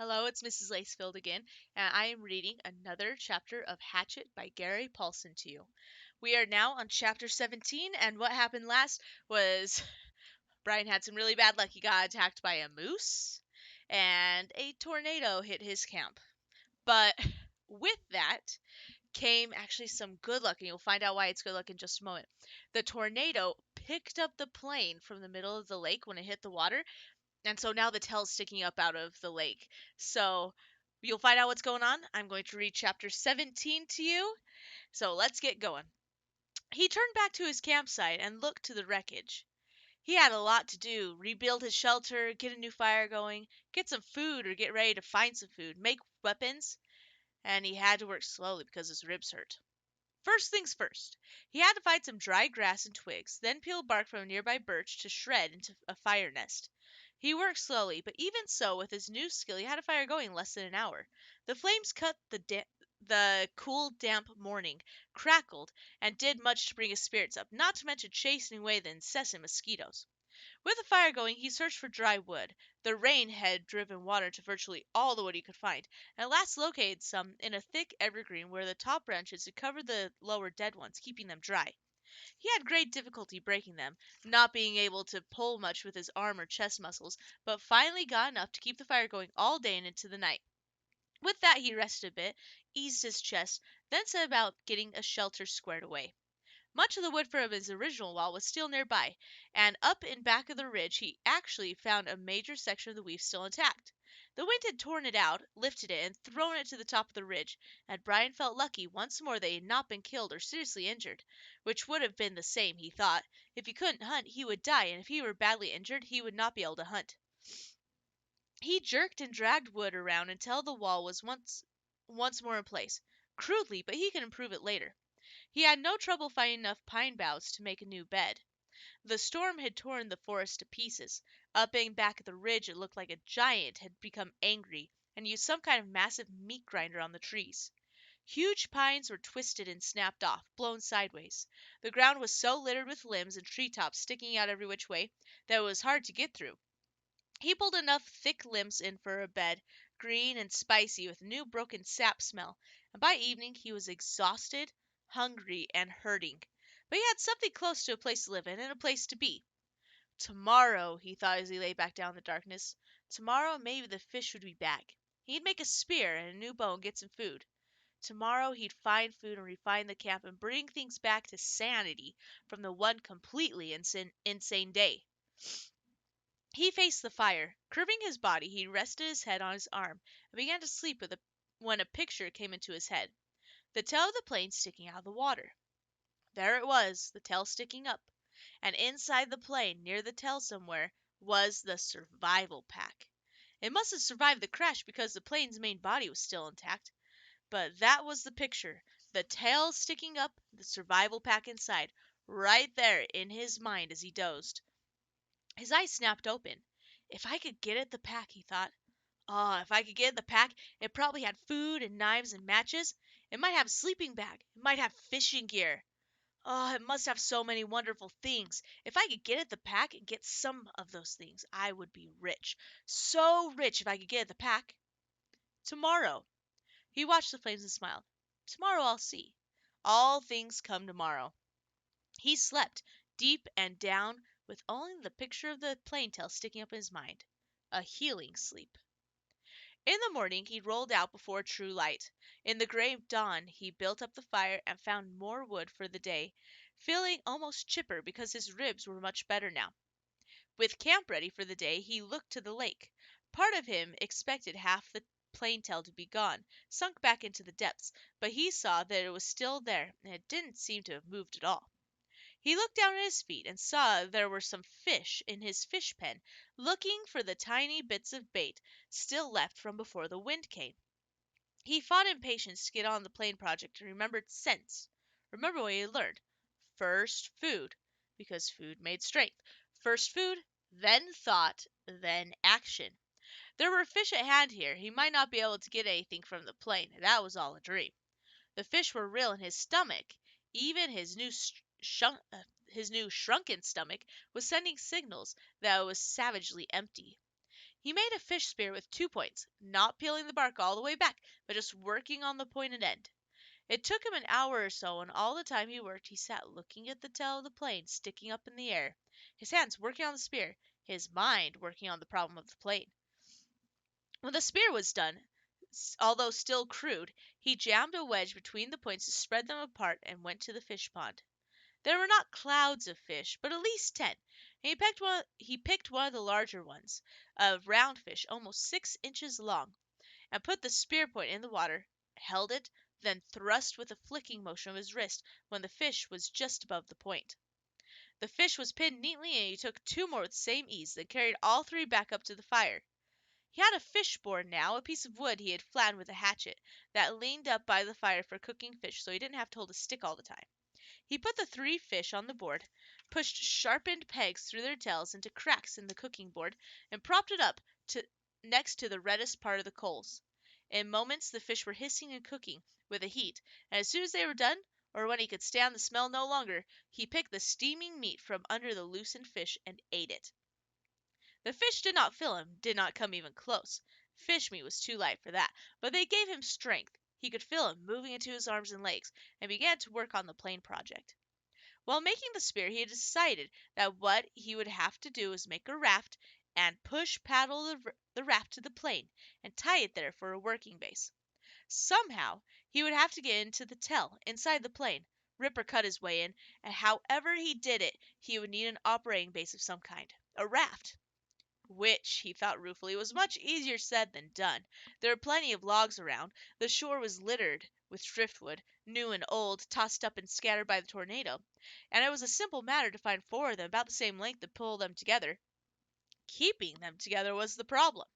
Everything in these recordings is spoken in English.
Hello, it's Mrs. Lacefield again, and I am reading another chapter of Hatchet by Gary Paulson to you. We are now on chapter 17, and what happened last was Brian had some really bad luck. He got attacked by a moose, and a tornado hit his camp. But with that came actually some good luck, and you'll find out why it's good luck in just a moment. The tornado picked up the plane from the middle of the lake when it hit the water, and so now the tail's sticking up out of the lake. So you'll find out what's going on. I'm going to read chapter 17 to you. So let's get going. He turned back to his campsite and looked to the wreckage. He had a lot to do: rebuild his shelter, get a new fire going, get some food or get ready to find some food, make weapons, and he had to work slowly because his ribs hurt. First things first, he had to find some dry grass and twigs, then peel bark from a nearby birch to shred into a fire nest. He worked slowly, but even so, with his new skill, he had a fire going in less than an hour. The flames cut the cool, damp morning, crackled, and did much to bring his spirits up, not to mention chasing away the incessant mosquitoes. With the fire going, he searched for dry wood. The rain had driven water to virtually all the wood he could find, and at last located some in a thick evergreen where the top branches had covered the lower dead ones, keeping them dry. He had great difficulty breaking them, not being able to pull much with his arm or chest muscles, but finally got enough to keep the fire going all day and into the night. With that he rested a bit, eased his chest, then set about getting a shelter squared away. Much of the wood from his original wall was still nearby, and up in back of the ridge he actually found a major section of the weave still intact. The wind had torn it out, lifted it, and thrown it to the top of the ridge, and Brian felt lucky once more that he had not been killed or seriously injured, which would have been the same, he thought. If he couldn't hunt, he would die, and if he were badly injured, he would not be able to hunt. He jerked and dragged wood around until the wall was once more in place. Crudely, but he could improve it later. He had no trouble finding enough pine boughs to make a new bed. The storm had torn the forest to pieces. Up and back of the ridge it looked like a giant had become angry and used some kind of massive meat grinder on the trees. Huge pines were twisted and snapped off, blown sideways. The ground was so littered with limbs and tree tops sticking out every which way that it was hard to get through. He pulled enough thick limbs in for a bed, green and spicy with new broken sap smell, and by evening he was exhausted, hungry, and hurting. But he had something close to a place to live in and a place to be. Tomorrow, he thought as he lay back down in the darkness, tomorrow maybe the fish would be back. He'd make a spear and a new bow and get some food. Tomorrow he'd find food and refine the camp and bring things back to sanity from the one completely insane day. He faced the fire. Curving his body, he rested his head on his arm and began to sleep when a picture came into his head. The tail of the plane sticking out of the water. There it was, the tail sticking up. And inside the plane, near the tail somewhere, was the survival pack. It must have survived the crash because the plane's main body was still intact. But that was the picture. The tail sticking up, the survival pack inside, right there in his mind as he dozed. His eyes snapped open. If I could get at the pack, he thought. Oh, if I could get at the pack, it probably had food and knives and matches. It might have a sleeping bag. It might have fishing gear. Oh, it must have so many wonderful things. If I could get at the pack and get some of those things, I would be rich. So rich if I could get at the pack. Tomorrow. He watched the flames and smiled. Tomorrow I'll see. All things come tomorrow. He slept, deep and down, with only the picture of the plane tail sticking up in his mind. A healing sleep. In the morning he rolled out before true light. In the gray dawn he built up the fire and found more wood for the day, feeling almost chipper because his ribs were much better now. With camp ready for the day, he looked to the lake. Part of him expected half the plane tail to be gone, sunk back into the depths, but he saw that it was still there, and it didn't seem to have moved at all. He looked down at his feet and saw there were some fish in his fish pen, looking for the tiny bits of bait still left from before the wind came. He fought impatience to get on the plane project and remembered sense. Remember what he had learned. First food, because food made strength. First food, then thought, then action. There were fish at hand here. He might not be able to get anything from the plane. That was all a dream. The fish were real in his stomach. Even his new shrunken stomach was sending signals that it was savagely empty. He made a fish spear with 2 points, not peeling the bark all the way back, but just working on the pointed end. It took him an hour or so, and all the time he worked he sat looking at the tail of the plane sticking up in the air, his hands working on the spear, his mind working on the problem of the plane. When the spear was done, although still crude, he jammed a wedge between the points to spread them apart and went to the fish pond. There were not clouds of fish, but at least 10, and he picked one of the larger ones, a round fish almost 6 inches long, and put the spear point in the water, held it, then thrust with a flicking motion of his wrist when the fish was just above the point. The fish was pinned neatly, and he took 2 more with the same ease, then carried all 3 back up to the fire. He had a fish board now, a piece of wood he had flattened with a hatchet, that leaned up by the fire for cooking fish, so he didn't have to hold a stick all the time. He put the 3 fish on the board, pushed sharpened pegs through their tails into cracks in the cooking board, and propped it up next to the reddest part of the coals. In moments the fish were hissing and cooking with the heat, and as soon as they were done, or when he could stand the smell no longer, he picked the steaming meat from under the loosened fish and ate it. The fish did not fill him, did not come even close. Fish meat was too light for that, but they gave him strength. He could feel it moving into his arms and legs, and began to work on the plane project. While making the spear, he had decided that what he would have to do was make a raft and push-paddle the raft to the plane and tie it there for a working base. Somehow, he would have to get into the tell, inside the plane, rip or cut his way in, and however he did it, he would need an operating base of some kind, a raft. Which, he thought ruefully, was much easier said than done. There were plenty of logs around. The shore was littered with driftwood, new and old, tossed up and scattered by the tornado, and it was a simple matter to find 4 of them about the same length to pull them together. Keeping them together was the problem.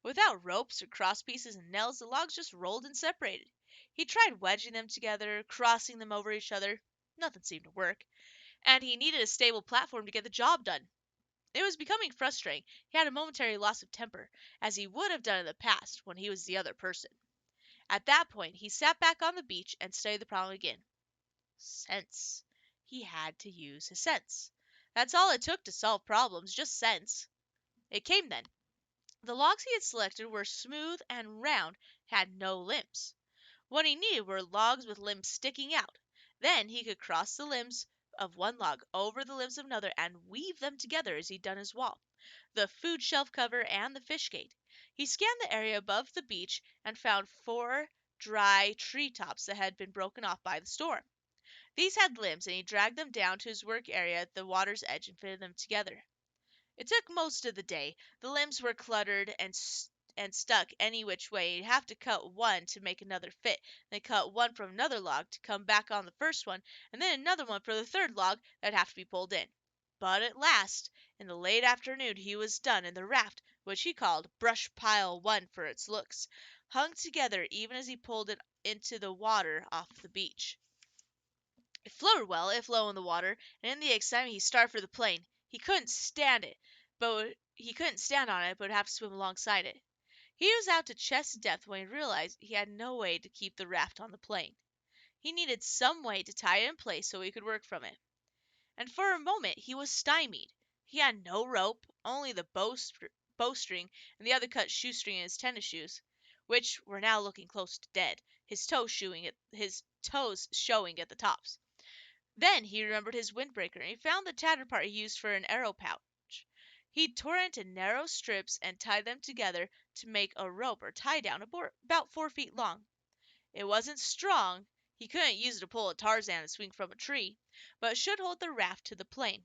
Without ropes or crosspieces and nails, the logs just rolled and separated. He tried wedging them together, crossing them over each other. Nothing seemed to work, and he needed a stable platform to get the job done. It was becoming frustrating. He had a momentary loss of temper, as he would have done in the past when he was the other person. At that point, he sat back on the beach and studied the problem again. Sense. He had to use his sense. That's all it took to solve problems, just sense. It came then. The logs he had selected were smooth and round, had no limbs. What he needed were logs with limbs sticking out. Then he could cross the limbs of one log over the limbs of another and weave them together as he'd done his wall, the food shelf cover, and the fish gate. He scanned the area above the beach and found 4 dry tree tops that had been broken off by the storm. These had limbs, and he dragged them down to his work area at the water's edge and fitted them together. It took most of the day. The limbs were cluttered and stuck any which way. He'd have to cut one to make another fit, then cut one from another log to come back on the first one, and then another one for the third log that'd have to be pulled in. But at last, in the late afternoon, he was done, and the raft, which he called Brush Pile 1 for its looks, hung together even as he pulled it into the water off the beach. It floated well, if low in the water, and in the excitement he started for the plane. He couldn't stand on it, but would have to swim alongside it. He was out to chest depth when he realized he had no way to keep the raft on the plane. He needed some way to tie it in place so he could work from it. And for a moment he was stymied. He had no rope, only the bowstring and the other cut shoestring in his tennis shoes, which were now looking close to dead, his toes showing at the tops. Then he remembered his windbreaker, and he found the tattered part he used for an arrow pouch. He tore it into narrow strips and tied them together to make a rope or tie down about 4 feet long. It wasn't strong. He couldn't use it to pull a Tarzan and swing from a tree, but it should hold the raft to the plane.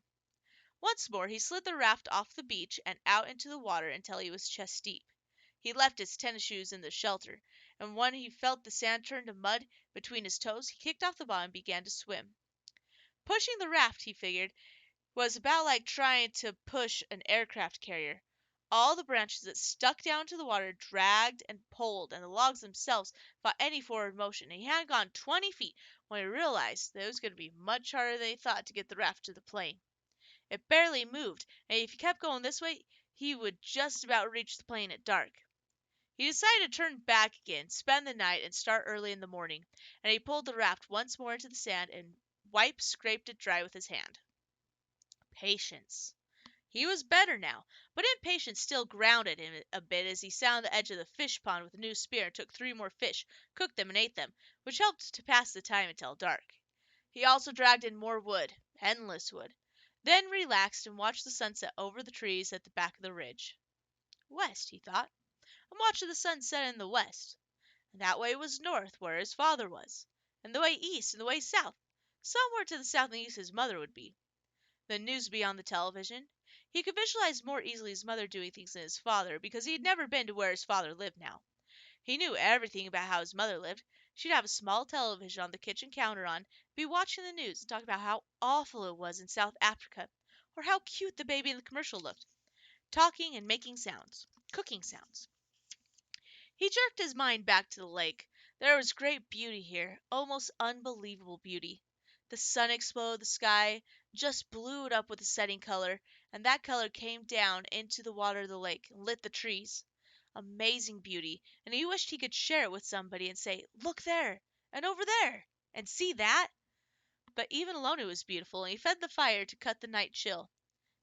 Once more he slid the raft off the beach and out into the water until he was chest deep. He left his tennis shoes in the shelter, and when he felt the sand turn to mud between his toes, he kicked off the bottom and began to swim. Pushing the raft, he figured, was about like trying to push an aircraft carrier. All the branches that stuck down to the water dragged and pulled, and the logs themselves fought any forward motion, and he hadn't gone 20 feet when he realized that it was going to be much harder than he thought to get the raft to the plane. It barely moved, and if he kept going this way, he would just about reach the plane at dark. He decided to turn back again, spend the night, and start early in the morning, and he pulled the raft once more into the sand and scraped it dry with his hand. Patience. He was better now, but impatience still grounded him a bit as he sat on the edge of the fish pond with a new spear and took 3 more fish, cooked them, and ate them, which helped to pass the time until dark. He also dragged in more wood, endless wood, then relaxed and watched the sunset over the trees at the back of the ridge. West, he thought. I'm watching the sun set in the west. And that way was north, where his father was, and the way east and the way south. Somewhere to the south and east his mother would be. The news would be on the television. He could visualize more easily his mother doing things than his father because he had never been to where his father lived now. He knew everything about how his mother lived. She'd have a small television on the kitchen counter on, be watching the news and talk about how awful it was in South Africa, or how cute the baby in the commercial looked, talking and making sounds, cooking sounds. He jerked his mind back to the lake. There was great beauty here, almost unbelievable beauty. The sun exploded the sky, just blew it up with a setting color, and that color came down into the water of the lake and lit the trees. Amazing beauty, and he wished he could share it with somebody and say, "Look there, and over there, and see that." But even alone it was beautiful, and he fed the fire to cut the night chill.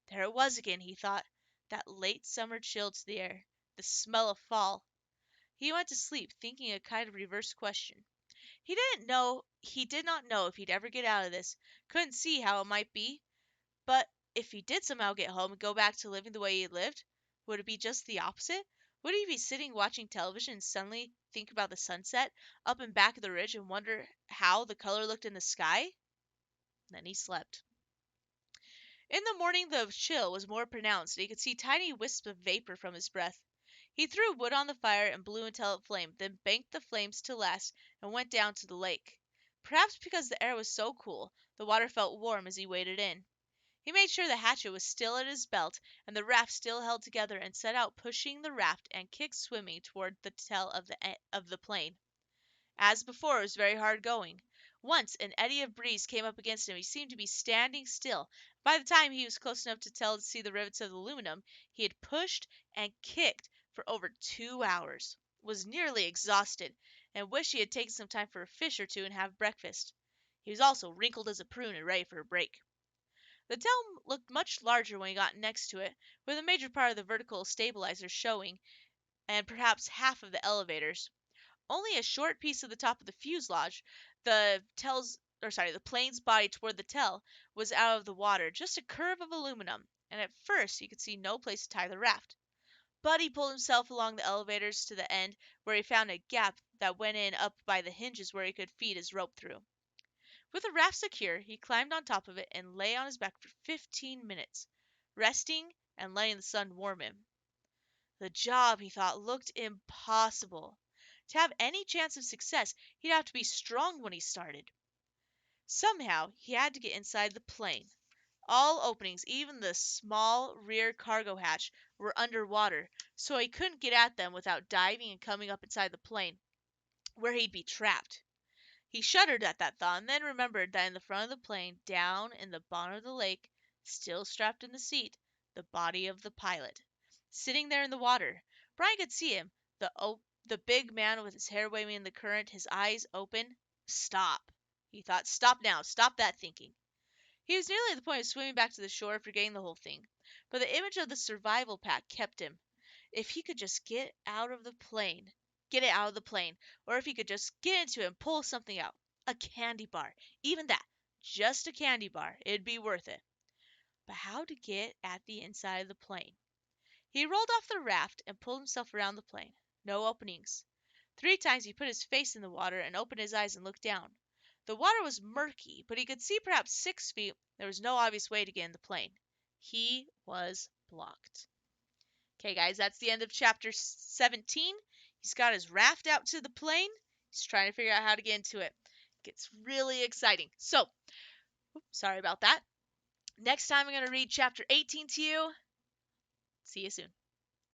There it was again, he thought, that late summer chill to the air, the smell of fall. He went to sleep thinking a kind of reverse question. He did not know if he'd ever get out of this, couldn't see how it might be, but if he did somehow get home and go back to living the way he had lived, would it be just the opposite? Would he be sitting watching television and suddenly think about the sunset up and back of the ridge and wonder how the color looked in the sky? Then he slept. In the morning the chill was more pronounced, and he could see tiny wisps of vapor from his breath. He threw wood on the fire and blew until it flamed, then banked the flames to last and went down to the lake. Perhaps because the air was so cool, the water felt warm as he waded in. He made sure the hatchet was still at his belt and the raft still held together and set out pushing the raft and kick swimming toward the tail of the plane. As before, it was very hard going. Once an eddy of breeze came up against him. He seemed to be standing still. By the time he was close enough to tell to see the rivets of the aluminum, he had pushed and kicked for over 2 hours, was nearly exhausted, and wished he had taken some time for a fish or two and have breakfast. He was also wrinkled as a prune and ready for a break. The tail looked much larger when he got next to it, with a major part of the vertical stabilizers showing, and perhaps half of the elevators. Only a short piece of the top of the fuselage, the plane's body toward the tail, was out of the water, just a curve of aluminum, and at first he could see no place to tie the raft. But he pulled himself along the elevators to the end, where he found a gap that went in up by the hinges where he could feed his rope through. With the raft secure, he climbed on top of it and lay on his back for 15 minutes, resting and letting the sun warm him. The job, he thought, looked impossible. To have any chance of success, he'd have to be strong when he started. Somehow, he had to get inside the plane. All openings, even the small rear cargo hatch, were under water, so he couldn't get at them without diving and coming up inside the plane, where he'd be trapped. He shuddered at that thought and then remembered that in the front of the plane, down in the bottom of the lake, still strapped in the seat, the body of the pilot. Sitting there in the water. Brian could see him, the big man with his hair waving in the current, his eyes open. Stop, he thought. Stop now. Stop that thinking. He was nearly at the point of swimming back to the shore, forgetting the whole thing. But the image of the survival pack kept him. If he could just get it out of the plane, or if he could just get into it and pull something out. A candy bar. Even that. Just a candy bar. It'd be worth it. But how to get at the inside of the plane? He rolled off the raft and pulled himself around the plane. No openings. 3 times he put his face in the water and opened his eyes and looked down. The water was murky, but he could see perhaps 6 feet. There was no obvious way to get in the plane. He was blocked. Okay, guys, that's the end of chapter 17. He's got his raft out to the plane. He's trying to figure out how to get into it. It gets really exciting. So, sorry about that. Next time I'm going to read chapter 18 to you. See you soon.